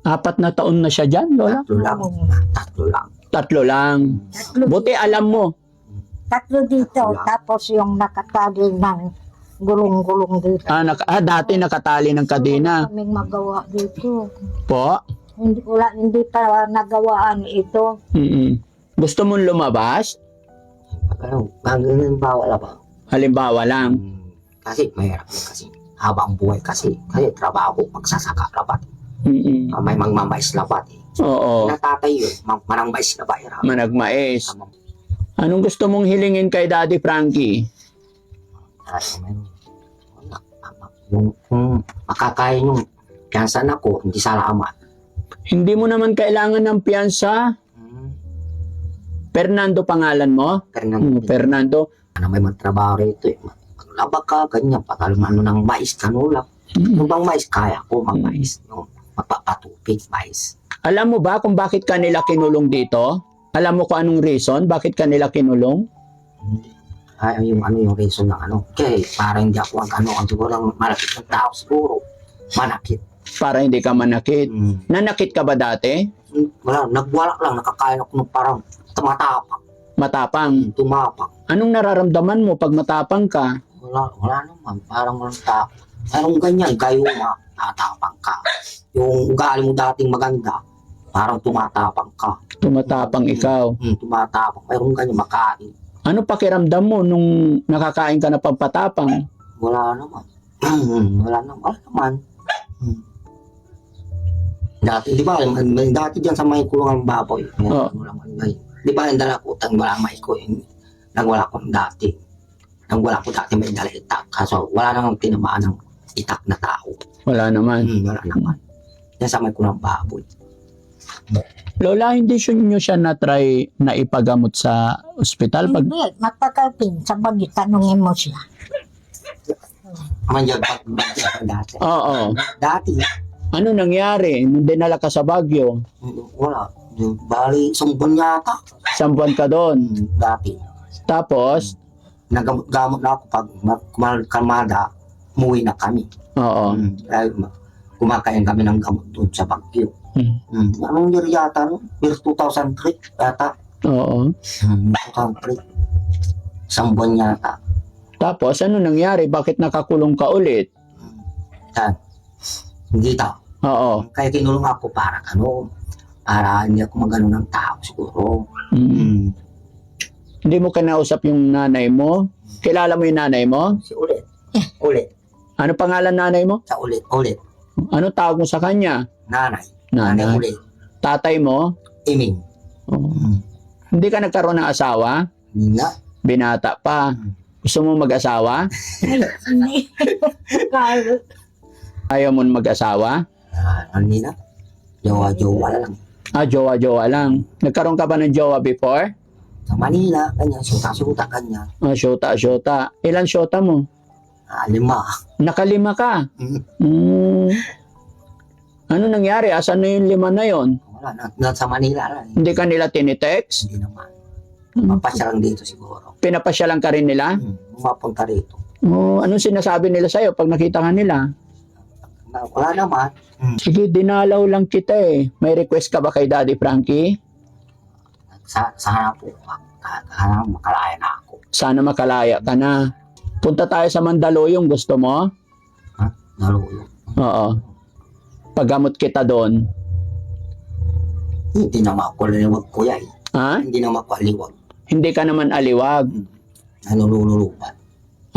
4 na taon na siya dyan, Lola? 3 lang. 3 lang. 3 lang. Buti alam mo. 3 dito, tapos yung nakatali ng gulong-gulong dito. Dati nakatali ng kadena. Wala kaming magawa dito. Po? Hindi pa nagawaan ito. Gusto mong lumabas? Pero, halimbawa ba? Halimbawa lang. Kasi mahirap yun kasi. Habang buhay kasi trabaho, magsasaka labat. May mangmamais labat eh. Oo. Natatay yun, manangmais na ba? Managmais. Anong gusto mong hilingin kay Daddy Frankie? Kung makakain yung piyansan ako, hindi salamat. Hindi mo naman kailangan ng piyansa. Fernando pangalan mo? Fernando. Ano may magtrabaho rito eh. Maglaba ka, ganyan. Patalo ano ng mais, kanula. Yung bang mais, kaya ko mais. Yung mapapatupig, mais. Alam mo ba kung bakit kanila kinulong dito? Alam mo kung anong reason? Bakit kanila kinulong? Ay, yung reason ng ano. Okay, para hindi ako ang siguro ng malakit ng tao siguro. Manakit. Para hindi ka manakit. Nanakit ka ba dati? Wala, nagwala lang. Nakakain ako ng parang tumatapang. Matapang. Tumapang. Anong nararamdaman mo pag matapang ka? Wala naman. Parang walang tao. Parang ganyan, gayuma, tatapang ka. Yung ugali mo dating maganda, parang tumatapang ka. Tumatapang ikaw. Tumatapang. Mayroong ganyan, makain. Ano pakiramdam mo nung nakakain ka na pampatapang? Wala naman. Wala naman. Dati, di ba, dati dyan sa may kulungan baboy. Di ba, yung dala ko, wala may ko. Nagwala ko dati. Nagwala ko dati may dala itak. Kaso wala namang tinamaan ng itak na tao. Wala naman. Wala naman. Yan sa may kulungan baboy. Lola, hindi nyo siya na-try na ipagamot sa ospital? Hindi, matagal din. Sa bagay, tanungin mo siya. Manjag dati. Oo. Dati, Ano nangyari nung dinala ka sa Baguio? wala. Bali, isang buwan yata. 1 buwan ka doon. Dati. Tapos, Nagamot na ako pag kalmada, umuwi na kami. oo. Dahil kumakain kami ng gamot doon sa Baguio. Anong year yata? No? Year 2003 yata. Oo. 2003. Isang buwan yata. Tapos, ano nangyari? Bakit nakakulong ka ulit? Yan. Hindi ta. Oo. Kaya kinulong ako para hindi ako magano ng tao siguro. Hindi mo kinausap yung nanay mo? Kilala mo yung nanay mo? Si Ulit. Ulit. Ano pangalan nanay mo? Sa Ulit. Ulit. Ano tawag mo sa kanya? Nanay. Nanay. Ulit. Tatay mo? Iming. Oo. Hindi ka nagkaroon ng asawa? Nina. Binata pa. Gusto mo mag-asawa? Ayaw mo mag-asawa? Nina. Jowa-jowa lang. Jowa-jowa lang. Nagkaroon ka ba ng jowa before? Sa Manila, kanya. Suta-suta kanya. Syota. Ilan syota mo? 5. Nakalima ka. Ano nangyari? Asan na yung 5 na yon? Wala. Sa Manila lang. Hindi ka nila tinitext? Hindi naman. Mapasya lang dito siguro. Pinapasyalan ka rin nila? Mapunta rito. Anong sinasabi nila sa'yo pag nakita ka nila? Wala naman. Sige, dinalaw lang kita eh. May request ka ba kay Daddy Frankie? Sana po. Sana makalaya na ako. Sana makalaya ka na. Punta tayo sa Mandaluyong, gusto mo? Naluyo. Oo. Paggamot kita doon. Hindi naman ako liwag kuya eh. Ha? Hindi naman ako liwag. Hindi ka naman aliwag. Nalulubat.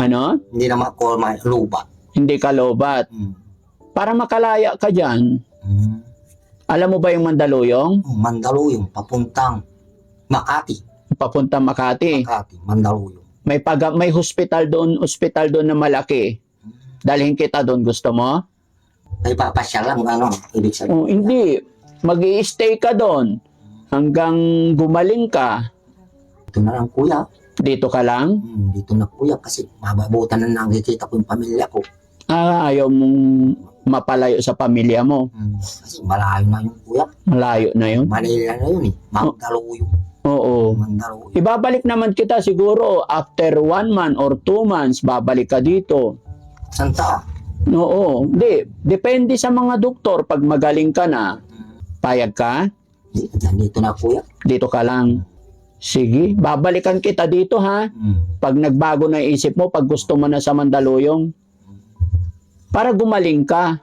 Ano? Hindi naman ako may lubat. Hindi ka lobat. Para makalaya ka dyan. Alam mo ba yung Mandaluyong? Mandaluyong, papuntang Makati. Papuntang Makati. Mandaluyong. May hospital doon na malaki. Dalhin kita doon, gusto mo? Ay papasya lang, ibig sabihin. Hindi. Mag-i-stay ka doon hanggang gumaling ka. Dito na lang kuya. Dito ka lang? Dito na kuya kasi mababutan na nakikita ko yung pamilya ko. Ayaw mong mapalayo sa pamilya mo. Kasi malayo na yung kuya. Malayo na yun? Manila na yun eh. Mandaluyong. Oo. Mandaluyong. Ibabalik naman kita siguro after 1 month or 2 months, babalik ka dito. Santa. Oo. Hindi. Depende sa mga doktor pag magaling ka na. Payag ka? Nandito na kuya. Dito ka lang. Sige, babalikan kita dito ha. Pag nagbago na isip mo, pag gusto mo na sa Mandaluyong. Para gumaling ka.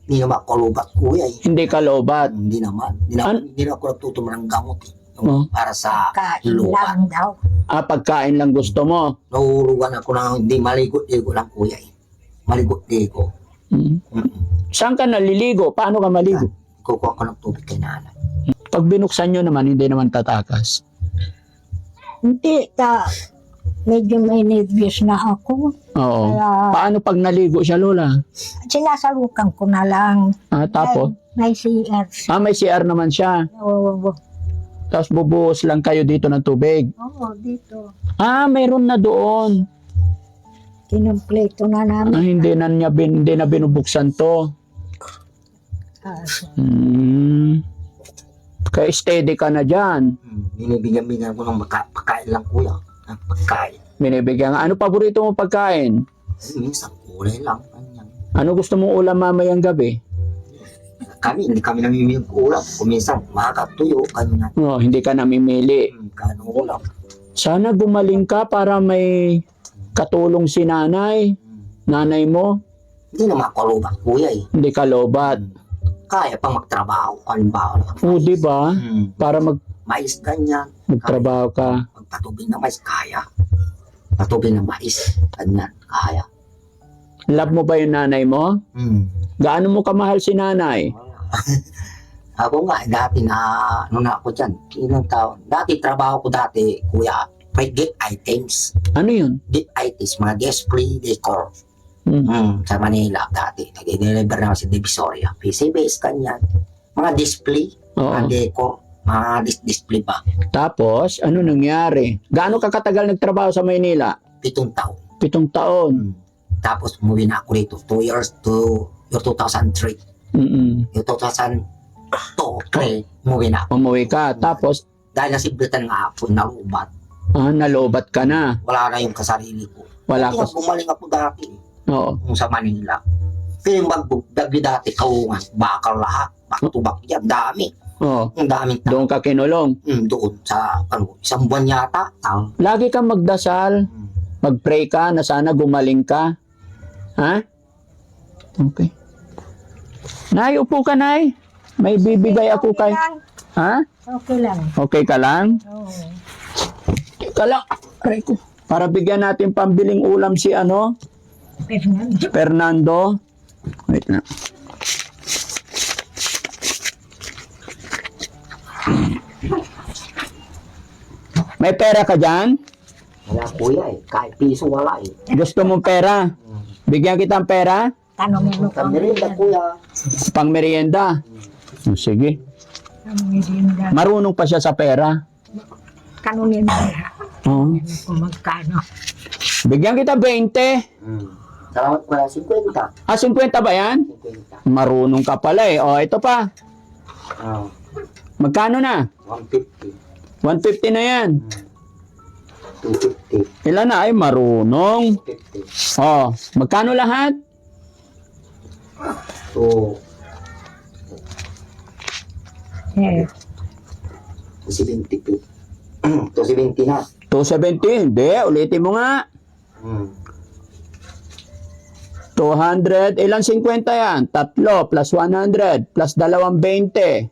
Hindi naman ako lubat kuya eh. Hindi ka lobat. Hindi naman. Hindi na ako nagtutuman ng gamot eh. Oh. Para sa Kain lupa. lang daw. Pagkain lang gusto mo. Nahurugan ako na hindi maligo-ligo lang kuya eh. Maligo-ligo. Mm. Saan ka naliligo? Paano ka maligo? Kukuha ko ng tubig kay nanay. Pag binuksan nyo naman, hindi naman tatakas. Hindi ka, medyo may nervous na ako. Oo. Kaya Paano pag naligo siya, Lola? sinasalukan ko na lang. Tapos? May CR. May CR naman siya. Oo, Tapos bubuhos lang kayo dito ng tubig. oo, dito. Mayroon na doon. Kinumpleto na namin. Hindi na binubuksan to. Ah, Kaya steady ka na dyan. Binibigyan ko ng pagkain lang kuya. Ng pagkain. Binibigyan. Ano paborito mo pagkain? Minsan kulay lang. Ganyan. Ano gusto mong ulam mamayang gabi? Hindi kami namimili ng ulam. Kung minsan makakatuyo. Ganyan. Hindi ka namimili. Kano ulam. Sana gumaling ka para may katulong si nanay. Nanay mo, Hindi naman ako lubat kuya eh. hindi ka lobat. Kaya pang magtrabaho. Halimbawa lang. Di ba? Para Mais ganyan. magtrabaho ka. Pagpatubig na mais, kaya. Patubig na mais. Ganyan. Kaya. Love mo ba yung nanay mo? Gaano mo kamahal si nanay? Ako nga, dati na, ano na ako dyan, ilang taon. Dati, trabaho ko dati, kuya, may gift items. Ano yun? Gift items, mga display decor. Sa Manila, dati. Nag-deliver naman si Divisoria. PCBS, kanyan. Mga display, mga Oo. decor, mga display pa. Tapos, ano nangyari? Gaano ka katagal nagtrabaho sa Maynila? 7 taon. 7 taon. Tapos, umuwi na ako rito. 2 years to year 2003. Yung 2002, 3, umuwi na ako. Umuwi ka. Tapos, Dahil nasibritan nga ako, nalubat. nalobat ka na. Wala na yung kasarili ko. Wala Kaya ka. gumaling ako dati. Oo. Kung sa Manila. Pero yung bagbi dati, kaungan, bakal lahat. Back-to-back yan, dami. Oo. Ang daming tao. Doon ka kinulong. Doon sa, isang buwan yata. Lagi kang magdasal. Mag-pray ka na sana gumaling ka. Ha? Okay. Nay, upo ka, Nay. May bibigay ako kay... lang. Ha? Okay lang. Okay ka lang? Oo. Teka lang. Aray ko. Para bigyan natin pambiling ulam si Fernando. Fernando. Wait na. May pera ka dyan? Wala kuya eh. Kahit piso wala eh. Gusto mong pera? Bigyan kita ng pera? Tanongin mo kung Kamirinda kuya. Pang merienda? Sige. merienda. Marunong pa siya sa pera. Tanongin mo Oo. kung magkano. Bigyan kita 20. Salamat kuya. 50. 50 ba yan? 50. Marunong ka pala eh. Ito pa. Magkano na? 150. 150 na yan. 250. Ilan na ay marunong. 50. Magkano lahat? So, Eh, 270. 270 na. 270. Hindi, ulitin mo nga. 200. Ilan 50 yan? 3 plus 100 plus 220.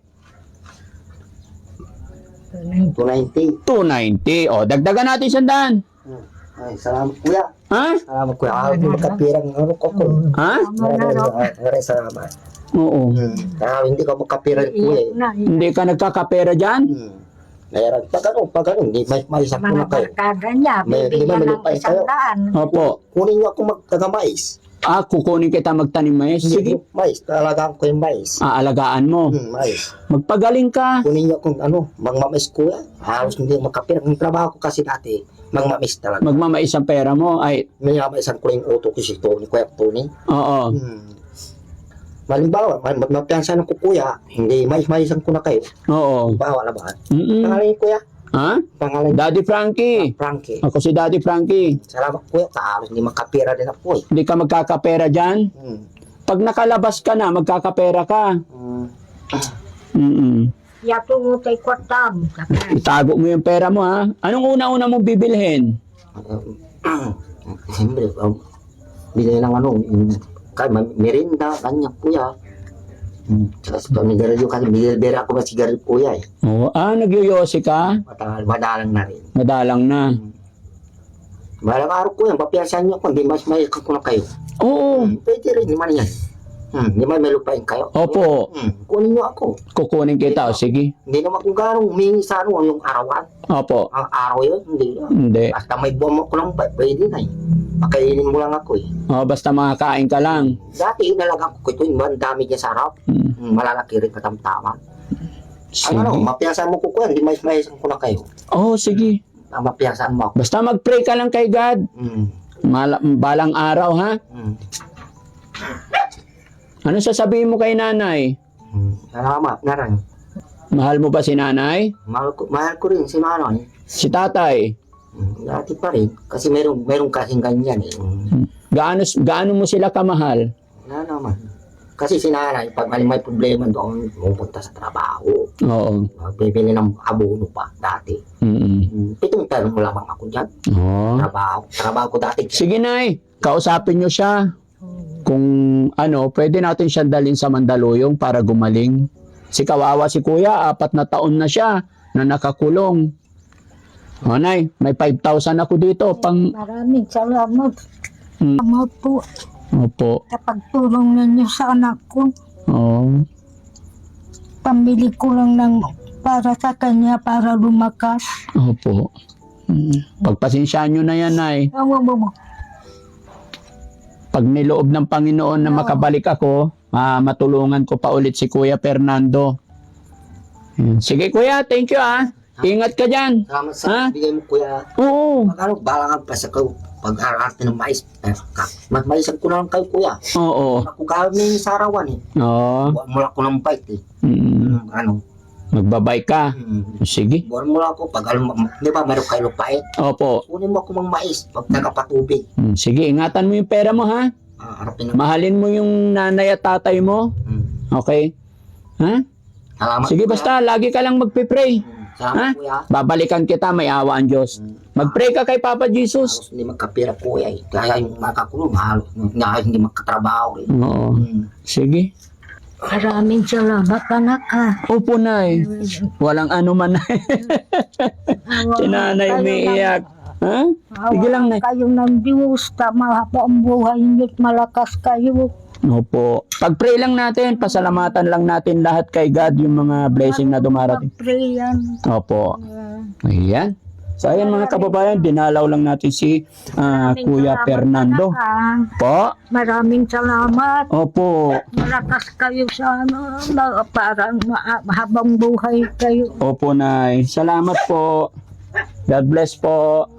290. 290. Dagdagan natin 100. Ay, salamat kuya. Ha? Salamat kuya. Hindi magkapirang ano ko ko. Ha? Maraming salamat. Oo. Hindi ka magkapirang kuya. Hindi ka nagkakapera dyan? Mayroon. Pag ano, hindi may isang ko mga na kayo. barkada niya, May- di ba bibigyan may ng lupay kayo? 100. Opo. Kunin niyo ako magtaga-mais. Kukunin kita magtanim mais. Sige. Mais. Talagaan ko yung mais. Aalagaan mo. Mais. Magpagaling ka. Kunin niyo akong ano, magmamais kuya. Halos hindi makapirang. Ang trabaho ko kasi dati, magmamais talaga. Magmamais ang pera mo. Ay, May maisan ko yung auto ko si Tony, Kuya Tony. oo. Malimbawa, magmapiyansa ko kuya, hindi maisan ko na kayo. Oo. Bawa na ba? Mm-mm. Pangalan niyo kuya? Ha? Pangalan niyo? Daddy Frankie. Frankie. Ako si Daddy Frankie. Salamat kuya, halos hindi makapira din ako eh. Hindi ka magkakapera dyan. Pag nakalabas ka na, magkakapera ka. Mm-mm. Yato mo tayo kwartam. Itago mo yung pera mo, ha? Anong una-una mong bibilhin? Siyempre, bilhin ng ano, merinda, kanya, kuya. Tapos pamigarilyo kasi, binilbera ako ba sigarilyo kuya eh. Oo. Nagyoyosi ka? Madalang na rin. Madalang na. Malang araw ko yan, papiyasan niyo ako, hindi mas may ko na kayo. Oo. Pwede rin, naman yan. Hindi man may lupain kayo. Opo. Kunin niyo ako. Kukunin kita. O, sige. Hindi naman kung gano'ng humingi sa ano, yung arawan. Opo. Ang araw yun, hindi. Hindi. Basta may buwan ko lang, pwede na eh. Pakainin mo lang ako eh. O, basta makakain ka lang. Dati inalagaan ko ito, ang dami niya sa araw. Malalaki rin katamtaman. Sige. Ano, mapiyasan mo ko ko, hindi mais ko na kayo. Oo, sige. Mapiyasan mo ako. Basta mag-pray ka lang kay God. Balang araw, ha? Ano sasabihin mo kay nanay? Salamat na rin. Mahal mo ba si nanay? Mahal ko rin si Manay. Si tatay? Dati pa rin. Kasi merong kasing ganyan eh. Gaano mo sila kamahal? Wala naman. Kasi si nanay, pag may problema doon, pupunta sa trabaho. Oo. Bibili ng abono pa dati. 7 taon mo lamang ako dyan. Oo. Trabaho ko dati. Sige, Nay. Kausapin nyo siya. Kung ano, pwede natin siya dalhin sa Mandaluyong para gumaling. Si kawawa si Kuya, 4 na taon na siya na nakakulong. O, Nay, may 5,000 ako dito. Maraming salamat. Salamat po. Opo. Kapag tulong ninyo sa anak ko, Oo. pambili ko lang ng para sa kanya para lumakas. Opo. Pagpasensyaan nyo na yan, Nay. Pag niloob ng Panginoon na makabalik ako, matulungan ko pa ulit si Kuya Fernando. Sige, Kuya. Thank you, ah. Ingat ka dyan. Salamat sa bigay mo, kuya. Oo. Pag balangan pa sa kayo, pag-ararte ng mais, maisan ko na lang kayo, kuya. Oo. Ako gawin sa arawan eh. Oo. Buwan mo lang ako ng bike eh. Ano? Magbabay ka. Sige. Buwan mo lang ako, pag di ba meron kayo lupain? Opo. Kunin mo ako ng mais, pag nagkapatubig. Sige, ingatan mo yung pera mo, ha? Arapin na. Mahalin mo yung nanay at tatay mo. Okay? Ha? Salamat, Sige, kuya. basta lagi ka lang magpipray. Salamat, Ha? kuya. Babalikan kita, may awa ang Diyos. Mag-pray ka kay Papa Jesus. Halos hindi magkapira, kuya eh. Kaya yung makakulong, halos hindi magkatrabaho eh. Oo. Sige. Maraming salamat, anak ha. Opo, Nay. Walang ano man. Si nanay umiiyak. Ha? Sige lang, Nay. Kayo ng Diyos, tama po ang buhay niyo't malakas kayo. Opo. Pag-pray lang natin, pasalamatan lang natin lahat kay God yung mga blessing na dumarating. Pray yan. Opo. Ayan. So ayan mga kababayan, dinalaw lang natin si Kuya Fernando. Po? Maraming salamat. Opo. Malakas kayo sa ano, parang habang buhay kayo. Opo, Nay. Salamat po. God bless po.